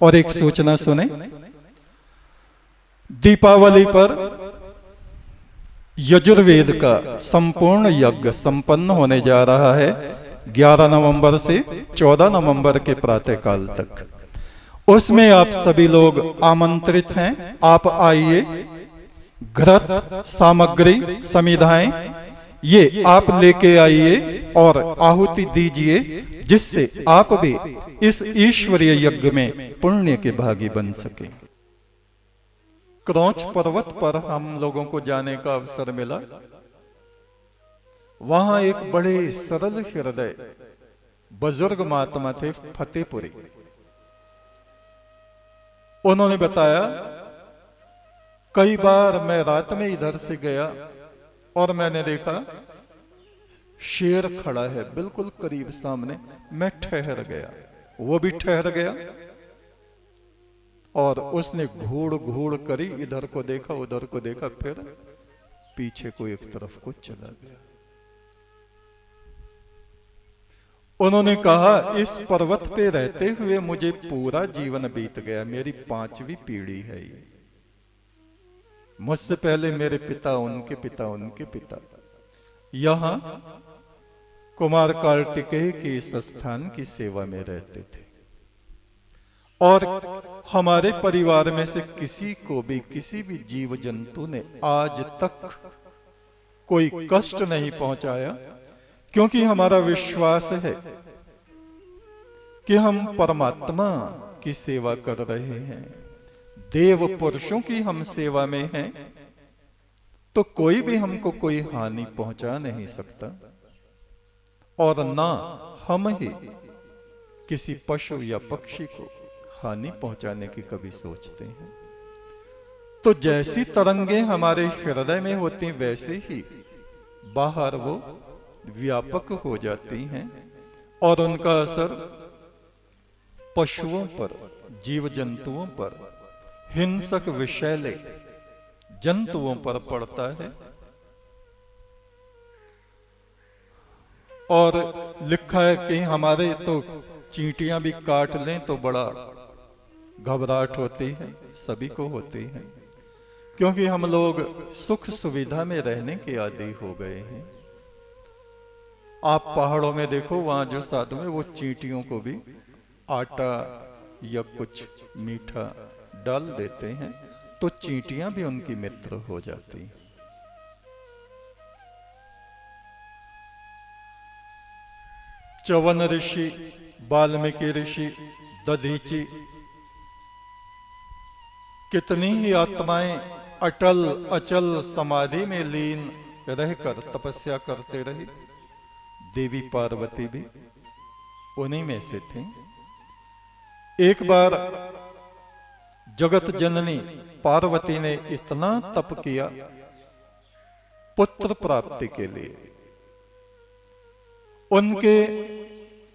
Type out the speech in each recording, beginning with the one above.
और एक सूचना सुने। दीपावली पर यजुर्वेद का संपूर्ण यज्ञ संपन्न होने जा रहा है 11 नवंबर से 14 नवंबर के प्रातःकाल तक। उसमें आप सभी लोग आमंत्रित हैं। आप आइए, घृत सामग्री समिधाएं ये आप लेके आइए और आहुति दीजिए, जिससे आप भी इस ईश्वरीय यज्ञ में पुण्य के भागी बन सके। क्रौंच पर्वत पर हम लोगों को जाने का अवसर मिला। वहां एक बड़े सरल हृदय बुजुर्ग महात्मा थे, फतेहपुरी। उन्होंने बताया, कई बार मैं रात में इधर से गया और मैंने देखा शेर खड़ा है बिल्कुल करीब सामने। मैं ठहर गया, वो भी ठहर गया और उसने घूर घूर करी, इधर को देखा उधर को देखा, फिर पीछे को एक तरफ को चला गया। उन्होंने कहा, इस पर्वत पे रहते हुए मुझे पूरा जीवन बीत गया, मेरी 5वीं पीढ़ी है ये। मुझसे पहले मेरे पिता, उनके पिता, उनके पिता यहां कुमार कार्तिकेय के इस स्थान की सेवा में रहते थे और हमारे परिवार में से किसी को भी, किसी भी जीव जंतु ने आज तक कोई कष्ट नहीं पहुंचाया, क्योंकि हमारा विश्वास है कि हम परमात्मा की सेवा कर रहे हैं, देव पुरुषों की हम सेवा में हैं, तो कोई भी हमको कोई हानि पहुंचा नहीं सकता और ना हम ही किसी पशु या पक्षी को हानि पहुंचाने की कभी सोचते हैं। तो जैसी तरंगें हमारे हृदय में होती वैसे ही बाहर वो व्यापक हो जाती हैं और उनका असर पशुओं पर, जीव जंतुओं पर, हिंसक विषैले जंतुओं पर पड़ता है। और लिखा है कि हमारे तो चींटियां भी काट लें तो बड़ा घबराहट होती है, सभी को होती है, क्योंकि हम लोग सुख सुविधा में रहने के आदी हो गए हैं। आप पहाड़ों में देखो, वहां जो साधु में वो चींटियों को भी आटा या कुछ मीठा डाल देते हैं तो चींटियां भी उनकी मित्र हो जाती हैं। चवन ऋषि, वाल्मीकि ऋषि, दधीची, कितनी ही आत्माएं अटल अचल समाधि में लीन रहकर तपस्या करते रही। देवी पार्वती भी उन्हीं में से थी। एक बार जगत जननी पार्वती ने इतना तप किया पुत्र प्राप्ति के लिए, उनके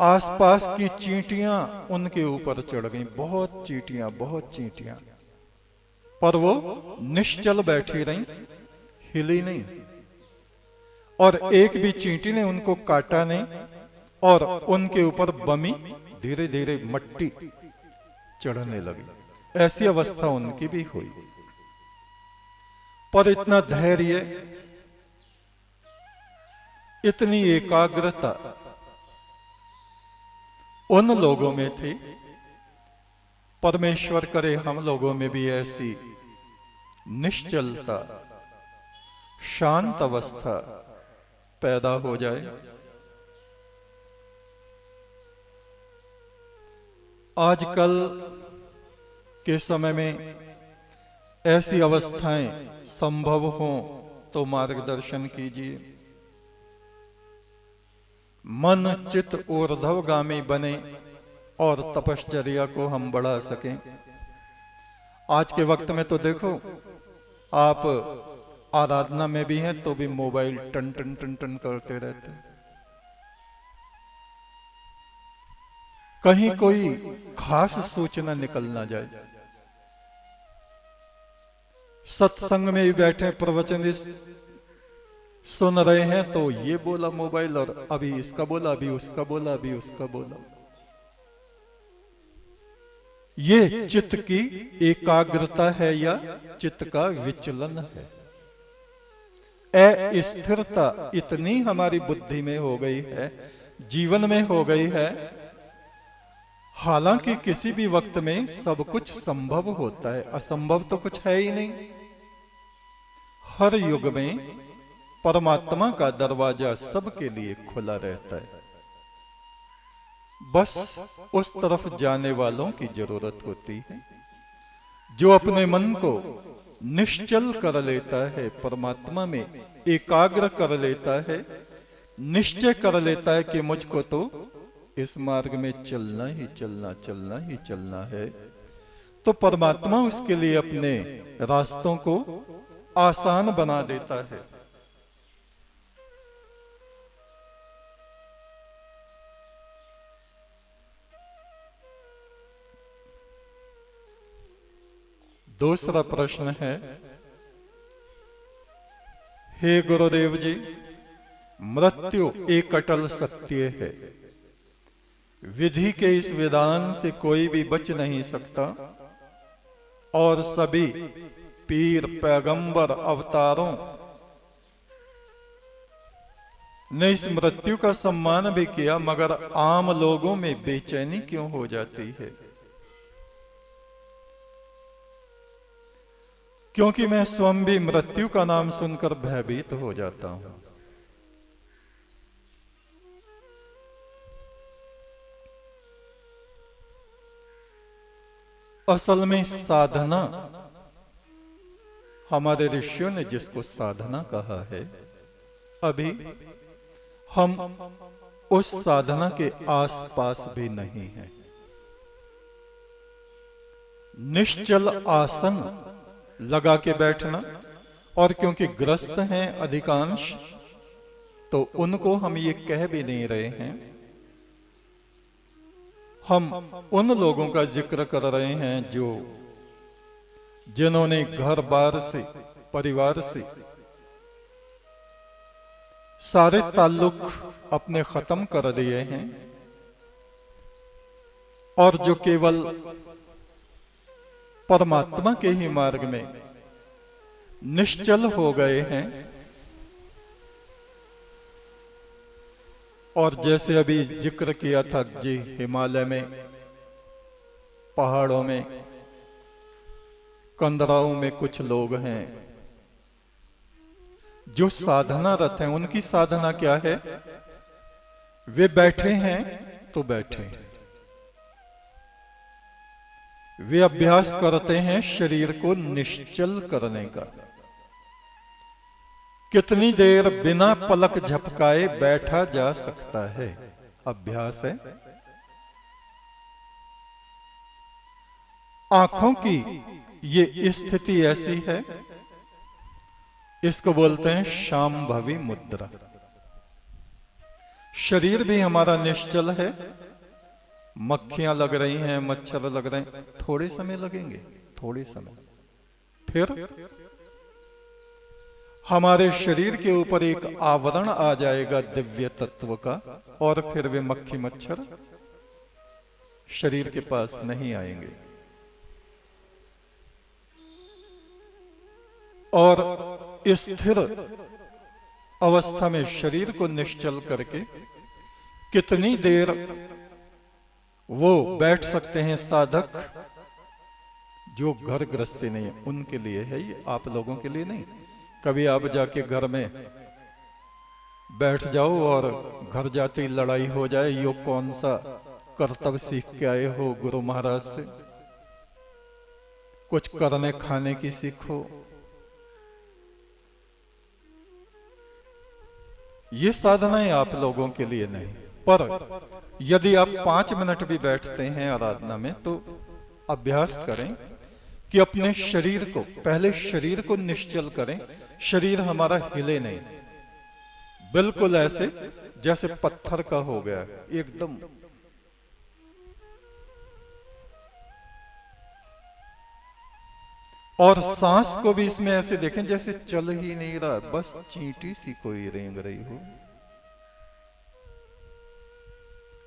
आसपास की चींटियां उनके ऊपर चढ़ गईं, बहुत चींटियां, पर वो निश्चल बैठी रहीं, हिली नहीं और एक भी चींटी ने उनको काटा नहीं और उनके ऊपर बमी धीरे धीरे मट्टी चढ़ने लगी। ऐसी अवस्था उनकी भी हुई, पर इतना धैर्य, इतनी एकाग्रता उन लोगों में थी। परमेश्वर करे हम लोगों में भी ऐसी निश्चलता, शांत अवस्था पैदा हो जाए। आजकल के समय में ऐसी अवस्थाएं संभव हों तो मार्गदर्शन कीजिए। मन चित्त ऊर्ध्वगामी बने और तपश्चर्या को हम बढ़ा सकें। आज के वक्त में तो देखो, आप आराधना में भी हैं तो भी मोबाइल टन टन टन टन करते रहते हैं। कहीं कोई खास सूचना निकल ना जाए। सत्संग में भी बैठे प्रवचन सुन रहे हैं तो ये बोला मोबाइल, और अभी इसका बोला, अभी उसका बोला, अभी उसका बोला। ये चित्त की एकाग्रता है या चित्त का विचलन है। अस्थिरता इतनी हमारी बुद्धि में हो गई है, जीवन में हो गई है। हालांकि किसी भी वक्त में सब कुछ संभव होता है, असंभव तो कुछ है ही नहीं। हर युग में परमात्मा का दरवाजा सबके लिए खुला रहता है, बस उस तरफ जाने वालों की जरूरत होती है। जो अपने मन को निश्चल कर लेता है, परमात्मा में एकाग्र कर लेता है, निश्चय कर लेता है कि मुझको तो इस मार्ग में चलना ही चलना, चलना ही चलना है, तो परमात्मा उसके लिए अपने रास्तों को आसान बना देता है। दूसरा प्रश्न है, हे गुरुदेव जी, मृत्यु एक अटल सत्य है। विधि के इस विधान से कोई भी बच नहीं सकता और सभी पीर, पैगंबर, अवतारों ने इस मृत्यु का सम्मान भी किया, मगर आम लोगों में बेचैनी क्यों हो जाती है? क्योंकि मैं स्वयं भी मृत्यु का नाम सुनकर भयभीत हो जाता हूं। असल में साधना, हमारे ऋषियों ने जिसको साधना कहा है, अभी हम उस साधना के आसपास भी नहीं हैं। निश्चल आसन लगा के बैठना, और क्योंकि ग्रस्त हैं अधिकांश, तो उनको हम ये कह भी नहीं रहे हैं। हम उन लोगों का जिक्र कर रहे हैं जो जिन्होंने घर बार से, परिवार से सारे ताल्लुक अपने खत्म कर दिए हैं और जो केवल परमात्मा के ही मार्ग में निश्चल हो गए हैं। और जैसे अभी जिक्र किया था जी, हिमालय में, पहाड़ों में, कंदराओं में कुछ लोग हैं जो साधनारत हैं। उनकी साधना क्या है? वे बैठे हैं तो बैठे हैं, वे अभ्यास करते हैं शरीर को निश्चल करने का। कितनी देर बिना पलक झपकाए बैठा जा सकता है? अभ्यास है। आंखों की ये स्थिति ऐसी है, इसको बोलते हैं शांभवी मुद्रा। शरीर भी हमारा निश्चल है। मक्खियां लग रही हैं, मच्छर लग रहे हैं, थोड़े समय लगेंगे, थोड़े समय, फिर हमारे शरीर के ऊपर एक आवरण आ जाएगा दिव्य तत्व का, और फिर वे मक्खी मच्छर शरीर के पास नहीं आएंगे। और स्थिर अवस्था में शरीर को निश्चल करके कितनी देर वो बैठ सकते हैं साधक? जो घर गृहस्थी नहीं है उनके लिए है ये, आप लोगों के लिए नहीं। कभी आप जाके घर में बैठ जाओ और घर जाते ही लड़ाई हो जाए, यो कौन सा कर्तव्य सीख के आए हो गुरु महाराज से? कुछ करने खाने की सीखो। ये साधनाएं आप लोगों के लिए नहीं। पर यदि आप 5 मिनट भी बैठते हैं आराधना में, तो अभ्यास करें कि अपने शरीर को, पहले शरीर को निश्चल करें। शरीर हमारा हिले नहीं, बिल्कुल ऐसे जैसे पत्थर का हो गया एकदम। और सांस को भी इसमें ऐसे देखें जैसे चल ही नहीं रहा, बस चींटी सी कोई रेंग रही हो।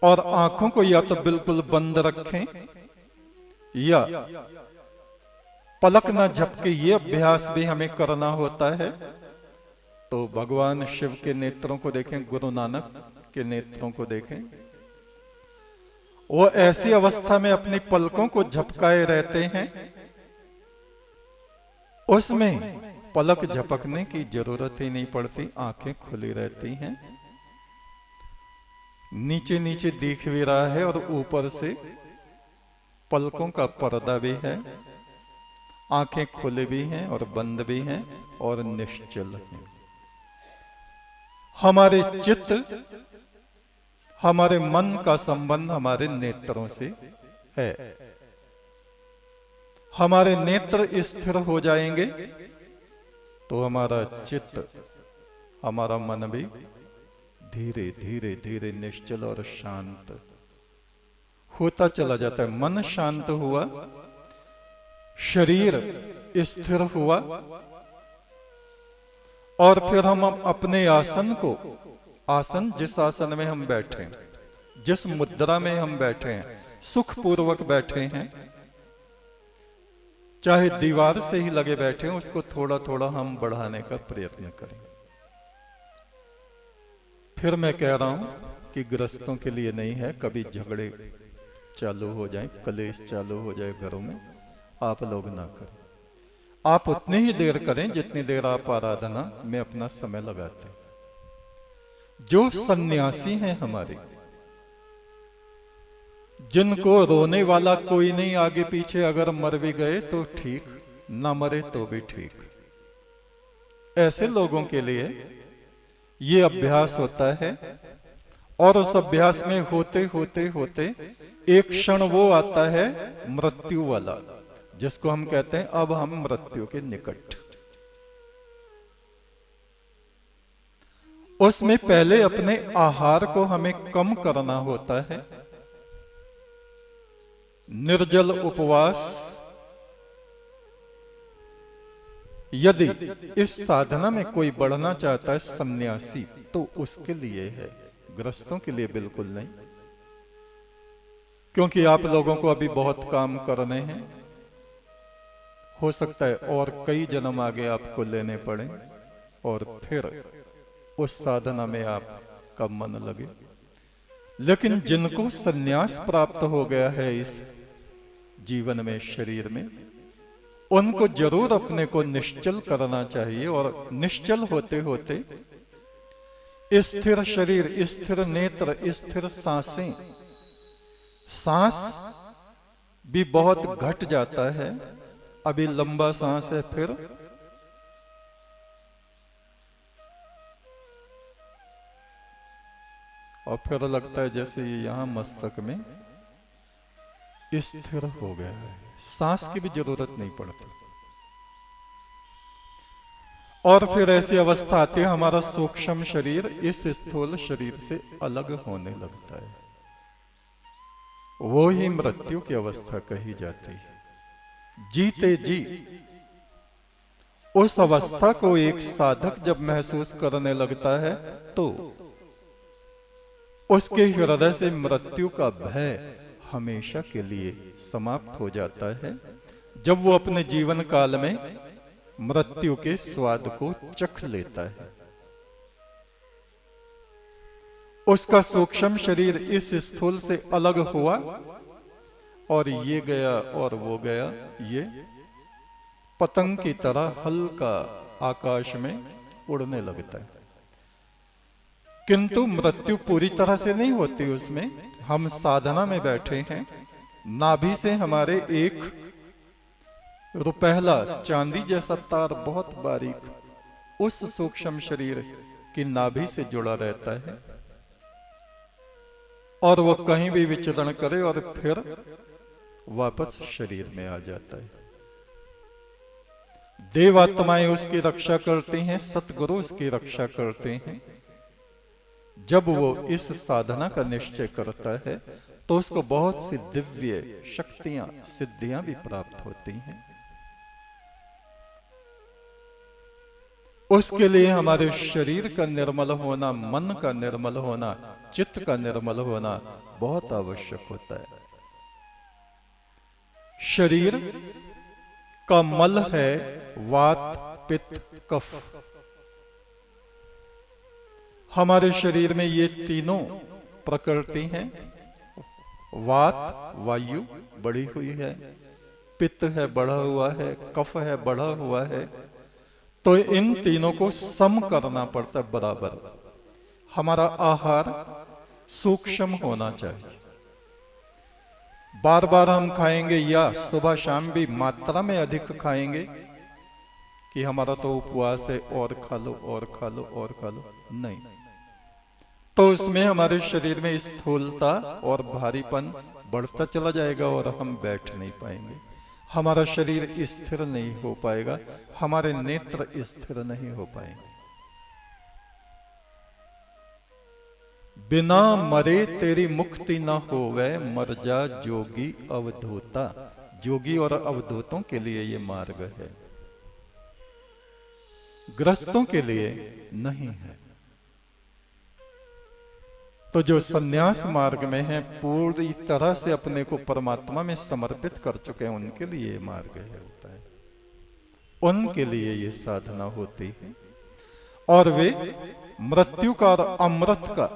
और आंखों को या तो बिल्कुल बंद रखें या पलक न झपके, ये अभ्यास भी हमें करना होता है। तो भगवान शिव के नेत्रों को देखें, गुरु नानक के नेत्रों को देखें, वो ऐसी अवस्था में अपनी पलकों को झपकाए रहते हैं, उसमें पलक झपकने की जरूरत ही नहीं पड़ती, आंखें खुली रहती हैं। नीचे नीचे दिख भी रहा है और ऊपर से पलकों का पर्दा भी है, आंखें खुली भी हैं और बंद भी हैं और निश्चल हैं। हमारे चित्त, हमारे मन का संबंध हमारे नेत्रों से है। हमारे नेत्र स्थिर हो जाएंगे तो हमारा चित्त, हमारा मन भी धीरे धीरे धीरे निश्चल और शांत होता चला जाता है। मन शांत हुआ, शरीर स्थिर हुआ, और फिर हम अपने आसन को, आसन जिस आसन में हम बैठे हैं, जिस मुद्रा में हम बैठे हैं, सुखपूर्वक बैठे हैं, चाहे दीवार से ही लगे बैठे हैं, उसको थोड़ा थोड़ा हम बढ़ाने का प्रयत्न करें। फिर मैं कह रहा हूं कि गृहस्थों के लिए नहीं है, कभी झगड़े चालू हो जाए, कलेश चालू हो जाए घरों में, आप लोग ना करें। आप उतनी ही देर करें जितनी देर आप आराधना में अपना समय लगाते हैं। जो सन्यासी हैं हमारे, जिनको रोने वाला कोई नहीं आगे पीछे, अगर मर भी गए तो ठीक, ना मरे तो भी ठीक, ऐसे लोगों के लिए ये अभ्यास होता है। और उस अभ्यास में होते होते होते एक क्षण वो आता है मृत्यु वाला, जिसको हम कहते हैं अब हम मृत्यु के निकट। उसमें पहले अपने आहार को हमें कम करना होता है। निर्जल उपवास, यदि इस साधना में कोई बढ़ना चाहता है सन्यासी, तो उसके लिए है, गृहस्थों के लिए बिल्कुल नहीं। क्योंकि आप लोगों को अभी बहुत काम करने हैं, हो सकता है और कई जन्म आगे आपको लेने पड़े, और फिर उस साधना में आपका मन लगे। लेकिन जिनको सन्यास प्राप्त हो गया है इस जीवन में, शरीर में, उनको जरूर अपने को निश्चल करना चाहिए। और निश्चल होते होते स्थिर शरीर, स्थिर नेत्र, स्थिर सांसें, सांस भी बहुत घट जाता है। अभी लंबा सांस है, फिर और फिर लगता है जैसे ये यहां मस्तक में स्थिर हो गया है, सांस की भी जरूरत नहीं पड़ती। और फिर ऐसी अवस्था आती है हमारा सूक्ष्म शरीर इस स्थूल शरीर से अलग होने लगता है, वो ही मृत्यु की अवस्था कही जाती है। जीते जी उस अवस्था को एक साधक जब महसूस करने लगता है तो उसके हृदय से मृत्यु का भय हमेशा के लिए समाप्त हो जाता है। जब वो अपने जीवन काल में मृत्यु के स्वाद को चख लेता है, उसका सूक्ष्म शरीर इस स्थूल से अलग हुआ और ये गया और वो गया, ये पतंग की तरह हल्का आकाश में उड़ने लगता है। किंतु मृत्यु पूरी तरह से नहीं होती उसमें। हम साधना में बैठे हैं, नाभि से हमारे एक रुपहला चांदी जैसा तार बहुत बारीक उस सूक्ष्म शरीर की नाभि से जुड़ा रहता है, और वो कहीं भी विचरण करे और फिर वापस शरीर में आ जाता है। देवात्माएं उसकी रक्षा करती हैं, सतगुरु उसकी रक्षा करते हैं। जब वो इस साधना का निश्चय करता है तो उसको बहुत सी दिव्य शक्तियां, सिद्धियां भी प्राप्त होती हैं। उसके लिए हमारे शरीर का निर्मल होना, मन का निर्मल होना, चित्त का निर्मल होना बहुत आवश्यक होता है। शरीर का मल है वात पित्त कफ। हमारे शरीर में ये तीनों प्रकृति हैं। वात वायु बढ़ी हुई है, पित्त है बढ़ा हुआ है, कफ है बढ़ा हुआ है। तो इन तीनों को सम करना पड़ता है बराबर। हमारा आहार सूक्ष्म होना चाहिए। बार बार हम खाएंगे या सुबह शाम भी मात्रा में अधिक खाएंगे कि हमारा तो उपवास है और खा लो और खा लो और खा लो, नहीं। तो उसमें हमारे शरीर में स्थूलता और भारीपन बढ़ता चला जाएगा और हम बैठ नहीं पाएंगे। हमारा शरीर स्थिर नहीं हो पाएगा, हमारे नेत्र स्थिर नहीं हो पाएंगे। बिना मरे तेरी मुक्ति न होवे, मर जा जोगी अवधूता। जोगी और अवधूतों के लिए ये मार्ग है, ग्रस्तों के लिए नहीं है। तो जो सन्यास मार्ग में है, पूरी तरह से अपने को परमात्मा में समर्पित कर चुके हैं, उनके लिए ये मार्ग है होता है, उनके लिए ये साधना होती है। और वे मृत्यु का और अमृत का,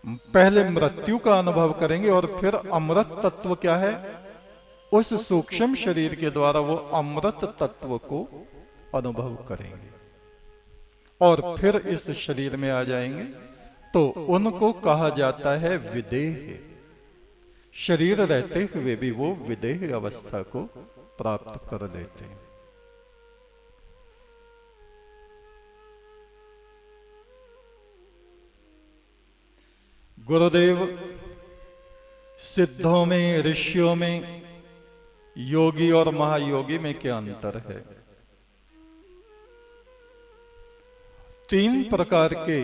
पहले मृत्यु का अनुभव करेंगे और फिर अमृत तत्व क्या है, उस सूक्ष्म शरीर के द्वारा वो अमृत तत्व को अनुभव करेंगे और फिर इस शरीर में आ जाएंगे। तो उनको कहा जाता है विदेह। शरीर रहते हुए भी वो विदेह अवस्था को प्राप्त कर लेते हैं। गुरुदेव सिद्धों में, ऋषियों में, योगी और महायोगी में क्या अंतर है? 3 प्रकार के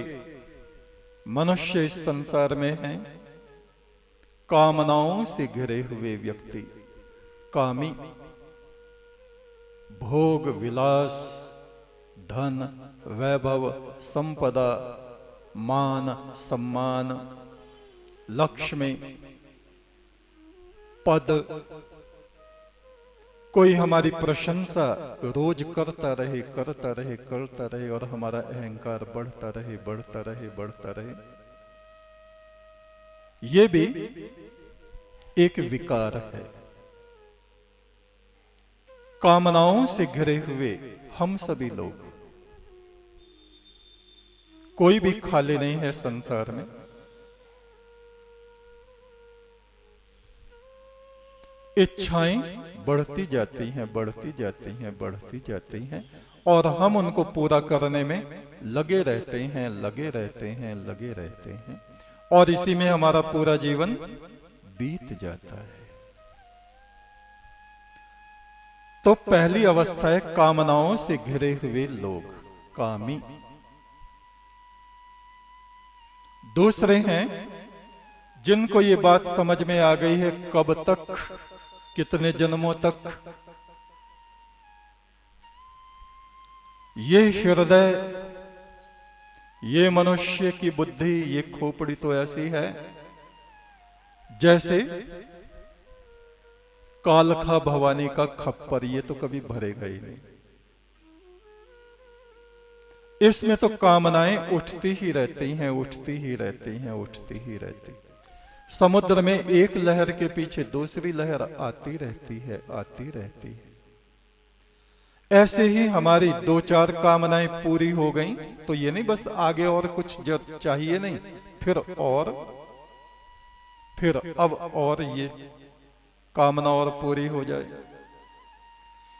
मनुष्य इस संसार में हैं। कामनाओं से घिरे हुए व्यक्ति, कामी, भोग विलास, धन, वैभव, संपदा, मान सम्मान, लक्ष्मी, पद, कोई हमारी प्रशंसा रोज करता रहे करता रहे करता रहे और हमारा अहंकार बढ़ता रहे बढ़ता रहे बढ़ता रहे। ये भी एक विकार है। कामनाओं से घिरे हुए हम सभी लोग, कोई भी खाली नहीं है संसार में। इच्छाएं बढ़ती जाती हैं, बढ़ती जाती हैं, बढ़ती जाती हैं और हम उनको पूरा करने में लगे रहते हैं, लगे रहते हैं, लगे रहते हैं और इसी में हमारा पूरा जीवन बीत जाता है। तो पहली अवस्था है कामनाओं से घिरे हुए लोग, कामी। दूसरे हैं जिनको ये बात समझ में आ गई है, कब तक, कितने जन्मों तक। ये हृदय, ये मनुष्य की बुद्धि, ये खोपड़ी तो ऐसी है जैसे कालखा भवानी का खप्पर, ये तो कभी भरेगा ही नहीं। इसमें तो कामनाएं उठती ही रहती हैं, उठती ही रहती हैं, उठती ही रहती। समुद्र में एक लहर के पीछे दूसरी लहर आती रहती है, आती रहती है। ऐसे ही हमारी 2-4 कामनाएं पूरी हो गई तो ये नहीं बस आगे और कुछ जो चाहिए नहीं, फिर अब और ये कामना और पूरी हो जाए।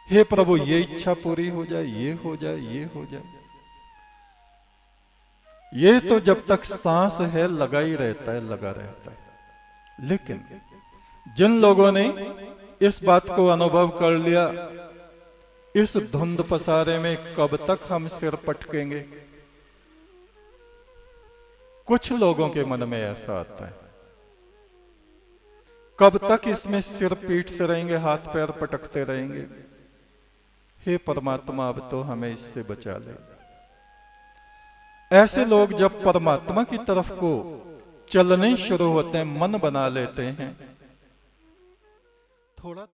हे प्रभु ये इच्छा पूरी हो जाए, ये हो जाए, ये हो जाए। ये तो जब तक सांस है लगा ही रहता है, लगा रहता है। लेकिन जिन लोगों ने इस बात को अनुभव कर लिया, इस धुंध पसारे में कब तक हम सिर पटकेंगे? कुछ लोगों के मन में ऐसा आता है, कब तक इसमें सिर पीटते रहेंगे, हाथ पैर पटकते रहेंगे? हे परमात्मा अब तो हमें इससे बचा ले। ऐसे लोग जब परमात्मा की तरफ को चलने शुरू होते हैं, मन बना लेते हैं, थोड़ा